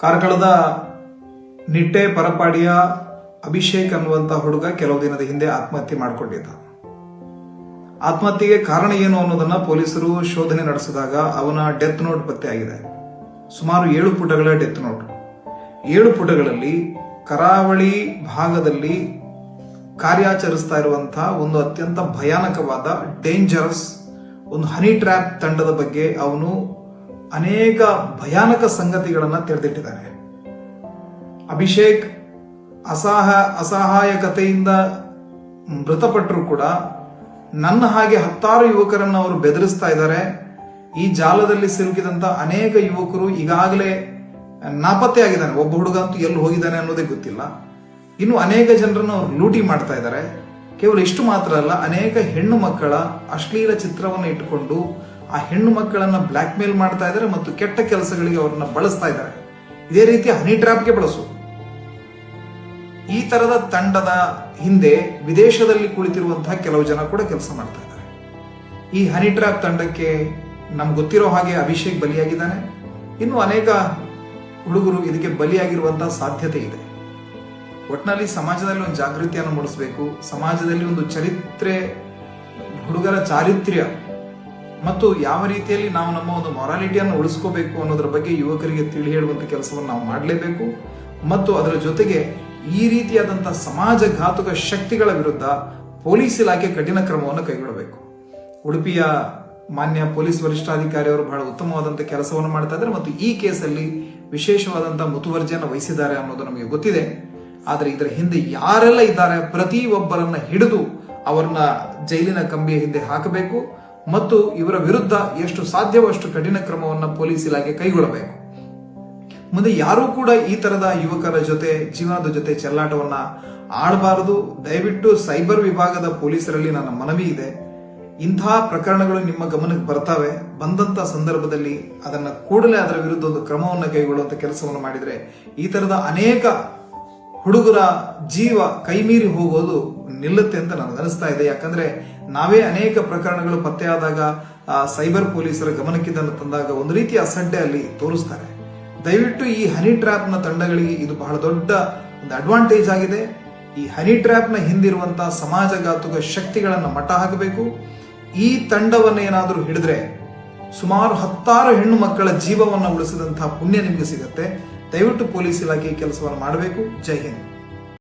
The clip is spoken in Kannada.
ಕಾರ್ಕಳದ ನಿಟ್ಟೆ ಪರಪಾಡಿಯ ಅಭಿಷೇಕ್ ಅನ್ನುವಂತ ಹುಡುಗ ಕೆಲವು ದಿನದ ಹಿಂದೆ ಆತ್ಮಹತ್ಯೆ ಮಾಡಿಕೊಂಡಿದ್ದ. ಆತ್ಮಹತ್ಯೆಗೆ ಕಾರಣ ಏನು ಅನ್ನೋದನ್ನ ಪೊಲೀಸರು ಶೋಧನೆ ನಡೆಸಿದಾಗ ಅವನ ಡೆತ್ ನೋಟ್ ಪತ್ತೆಯಾಗಿದೆ. ಸುಮಾರು 7 ಪುಟಗಳ ಡೆತ್ ನೋಟ್. 7 ಪುಟಗಳಲ್ಲಿ ಕರಾವಳಿ ಭಾಗದಲ್ಲಿ ಕಾರ್ಯಾಚರಿಸ್ತಾ ಇರುವಂತಹ ಒಂದು ಅತ್ಯಂತ ಭಯಾನಕವಾದ ಡೇಂಜರಸ್ ಒಂದು ಹನಿ ಟ್ರ್ಯಾಪ್ ತಂಡದ ಬಗ್ಗೆ ಅವನು ಅನೇಕ ಭಯಾನಕ ಸಂಗತಿಗಳನ್ನು ತೆರೆದಿಟ್ಟಿದ್ದಾನೆ. ಅಭಿಷೇಕ್ ಅಸಹಾಯಕತೆಯಿಂದ ಮೃತಪಟ್ಟರು ಕೂಡ ನನ್ನ ಹಾಗೆ 10 ಯುವಕರನ್ನು ಅವರು ಬೆದರಿಸ್ತಾ ಇದ್ದಾರೆ. ಈ ಜಾಲದಲ್ಲಿ ಸಿಲುಕಿದಂತ ಅನೇಕ ಯುವಕರು ಈಗಾಗಲೇ ನಾಪತ್ತೆ ಆಗಿದ್ದಾನೆ. ಒಬ್ಬ ಹುಡುಗ ಅಂತೂ ಎಲ್ಲಿ ಹೋಗಿದ್ದಾನೆ ಅನ್ನೋದೇ ಗೊತ್ತಿಲ್ಲ. ಇನ್ನು ಅನೇಕ ಜನರನ್ನು ಅವರು ಲೂಟಿ ಮಾಡ್ತಾ ಇದ್ದಾರೆ. ಕೇವಲ ಇಷ್ಟು ಮಾತ್ರ ಅಲ್ಲ, ಅನೇಕ ಹೆಣ್ಣು ಮಕ್ಕಳ ಅಶ್ಲೀಲ ಚಿತ್ರವನ್ನು ಇಟ್ಟುಕೊಂಡು ಆ ಹೆಣ್ಣು ಮಕ್ಕಳನ್ನ ಬ್ಲಾಕ್ ಮೇಲ್ ಮಾಡ್ತಾ ಇದ್ದಾರೆ ಮತ್ತು ಕೆಟ್ಟ ಕೆಲಸಗಳಿಗೆ ಅವ್ರನ್ನ ಬಳಸ್ತಾ ಇದ್ದಾರೆ. ಇದೇ ರೀತಿ ಹನಿ ಟ್ರ್ಯಾಪ್ಗೆ ಬಳಸು. ಈ ತರದ ತಂಡದ ಹಿಂದೆ ವಿದೇಶದಲ್ಲಿ ಕುಳಿತಿರುವಂತಹ ಕೆಲವು ಜನ ಕೂಡ ಕೆಲಸ ಮಾಡ್ತಾ ಇದ್ದಾರೆ. ಈ ಹನಿ ಟ್ರ್ಯಾಪ್ ತಂಡಕ್ಕೆ ನಮ್ಗೆ ಗೊತ್ತಿರೋ ಹಾಗೆ ಅಭಿಷೇಕ್ ಬಲಿಯಾಗಿದ್ದಾನೆ. ಇನ್ನು ಅನೇಕ ಹುಡುಗರು ಇದಕ್ಕೆ ಬಲಿಯಾಗಿರುವಂತಹ ಸಾಧ್ಯತೆ ಇದೆ. ಒಟ್ಟಿನಲ್ಲಿ ಸಮಾಜದಲ್ಲಿ ಒಂದು ಜಾಗೃತಿಯನ್ನು ಮೂಡಿಸಬೇಕು. ಸಮಾಜದಲ್ಲಿ ಒಂದು ಚರಿತ್ರೆ, ಹುಡುಗರ ಚಾರಿತ್ರ್ಯ ಮತ್ತು ಯಾವ ರೀತಿಯಲ್ಲಿ ನಾವು ನಮ್ಮ ಒಂದು ಮೊರಾಲಿಟಿಯನ್ನು ಉಳಿಸ್ಕೋಬೇಕು ಅನ್ನೋದ್ರ ಬಗ್ಗೆ ಯುವಕರಿಗೆ ತಿಳಿ ಹೇಳುವಂತ ಕೆಲಸವನ್ನು ನಾವು ಮಾಡಲೇಬೇಕು. ಮತ್ತು ಅದರ ಜೊತೆಗೆ ಈ ರೀತಿಯಾದಂತಹ ಸಮಾಜಘಾತುಕ ಶಕ್ತಿಗಳ ವಿರುದ್ಧ ಪೊಲೀಸ್ ಇಲಾಖೆ ಕಠಿಣ ಕ್ರಮವನ್ನು ಕೈಗೊಳ್ಳಬೇಕು. ಉಡುಪಿಯ ಮಾನ್ಯ ಪೊಲೀಸ್ ವರಿಷ್ಠಾಧಿಕಾರಿ ಅವರು ಬಹಳ ಉತ್ತಮವಾದಂತಹ ಕೆಲಸವನ್ನು ಮಾಡ್ತಾ ಇದ್ದಾರೆ ಮತ್ತು ಈ ಕೇಸಲ್ಲಿ ವಿಶೇಷವಾದಂತಹ ಮುತುವರ್ಜಿಯನ್ನು ವಹಿಸಿದ್ದಾರೆ ಅನ್ನೋದು ನಮಗೆ ಗೊತ್ತಿದೆ. ಆದರೆ ಇದರ ಹಿಂದೆ ಯಾರೆಲ್ಲ ಇದ್ದಾರೆ ಪ್ರತಿ ಒಬ್ಬರನ್ನ ಹಿಡಿದು ಅವರನ್ನ ಜೈಲಿನ ಕಂಬಿಯ ಹಿಂದೆ ಹಾಕಬೇಕು ಮತ್ತು ಇವರ ವಿರುದ್ಧ ಎಷ್ಟು ಸಾಧ್ಯವಷ್ಟು ಕಠಿಣ ಕ್ರಮವನ್ನು ಪೊಲೀಸ್ ಇಲಾಖೆ ಕೈಗೊಳ್ಳಬೇಕು. ಮುಂದೆ ಯಾರೂ ಕೂಡ ಈ ತರದ ಯುವಕರ ಜೊತೆ ಜೀವನದ ಜೊತೆ ಚೆಲ್ಲಾಟವನ್ನ ಆಡಬಾರದು. ದಯವಿಟ್ಟು ಸೈಬರ್ ವಿಭಾಗದ ಪೊಲೀಸರಲ್ಲಿ ನನ್ನ ಮನವಿ ಇದೆ, ಇಂತಹ ಪ್ರಕರಣಗಳು ನಿಮ್ಮ ಗಮನಕ್ಕೆ ಬರ್ತಾವೆ. ಬಂದಂತ ಸಂದರ್ಭದಲ್ಲಿ ಅದನ್ನ ಕೂಡಲೇ ಅದರ ವಿರುದ್ಧ ಒಂದು ಕ್ರಮವನ್ನು ಕೈಗೊಳ್ಳುವಂತ ಕೆಲಸವನ್ನು ಮಾಡಿದ್ರೆ ಈ ತರದ ಅನೇಕ ಹುಡುಗರ ಜೀವ ಕೈಮೀರಿ ಹೋಗೋದು ನಿಲ್ಲುತ್ತೆ ಅಂತ ನನಗನಿಸ್ತಾ ಇದೆ. ಯಾಕಂದ್ರೆ ನಾವೇ ಅನೇಕ ಪ್ರಕರಣಗಳು ಪತ್ತೆಯಾದಾಗ ಸೈಬರ್ ಪೊಲೀಸರ ಗಮನಕ್ಕಿದ್ದನ್ನು ತಂದಾಗ ಒಂದು ರೀತಿಯ ಅಸಡ್ಡೆ ಅಲ್ಲಿ ತೋರಿಸ್ತಾರೆ. ದಯವಿಟ್ಟು ಈ ಹನಿ ಟ್ರ್ಯಾಪ್ ನ ತಂಡಗಳಿಗೆ ಇದು ಬಹಳ ದೊಡ್ಡ ಒಂದು ಅಡ್ವಾಂಟೇಜ್ ಆಗಿದೆ. ಈ ಹನಿ ಟ್ರ್ಯಾಪ್ ನ ಹಿಂದಿರುವಂತಹ ಸಮಾಜಘಾತುಕ ಶಕ್ತಿಗಳನ್ನ ಮಟ್ಟ ಹಾಕಬೇಕು. ಈ ತಂಡವನ್ನು ಏನಾದರೂ ಹಿಡಿದ್ರೆ ಸುಮಾರು 10 ಹೆಣ್ಣು ಮಕ್ಕಳ ಜೀವವನ್ನು ಉಳಿಸಿದಂತಹ ಪುಣ್ಯ ನಿಮಗೆ ಸಿಗುತ್ತೆ. ದಯವಿಟ್ಟು ಪೊಲೀಸ್ ಇಲಾಖೆ ಕೆಲಸವನ್ನು ಮಾಡಬೇಕು. ಜೈ ಹಿಂದ್.